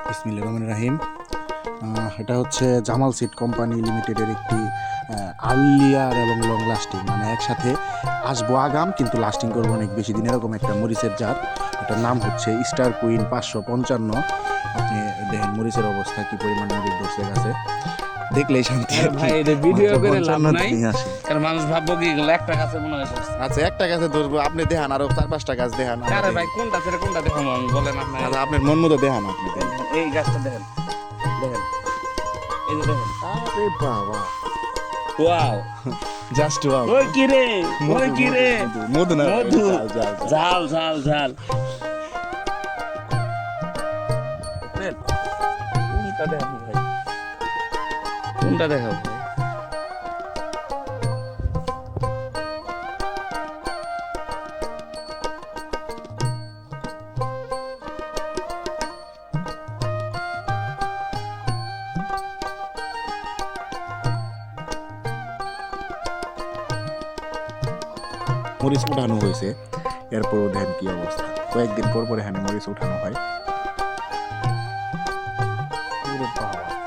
বিসমিল্লাহির রহমানির রহিম। এটা হচ্ছে জামাল সিড কোম্পানি লিমিটেডের একটি আর্লিয়ার এবং লং লাস্টিং, মানে একসাথে আসবো আগাম কিন্তু লাস্টিং করবো অনেক বেশি দিন, এরকম একটা মরিচের জাত। এটার নাম হচ্ছে স্টার কুইন 555। আপনি দেখেন মরিচের অবস্থা, কি পরিমাণ মরিচ ধরছে গাছে, দেখলেই শান্তি। ভাই এটা ভিডিও মাত্র করে লাভ 55 নাই, দিনই আসে। কারণ মানুষ ভাববো কি এগুলো একটা গাছে মনে হয় ধরছে। আচ্ছা, একটা গাছে ধরবো, আপনি দেখান আরো 4-5টা গাছ দেখান। আরে ভাই কোনটা ছেড়ে কোনটা দেখাবো আমি, বলেন আপনি। আচ্ছা, আপনার মন মতো দেখান, আপনি দেন। এই গাছটা দেখেন, দেখেন এই যে দেখেন, আরে বাবা, ওয়াও জাস্ট ওয়াও। ওই কি রে, ওই কি রে, মধু না, মধু, ঝাল। ঝাল ঝাল ঝাল। দেখেন কোনটা দেখাবো ভাই, কোনটা দেখাবো ভাই? মরিচ উঠানো হয়েছে, এরপরও দেখেন কি অবস্থা। কয়েকদিন পর পর এখানে মরিচ উঠানো হয়। ওরে বাবা।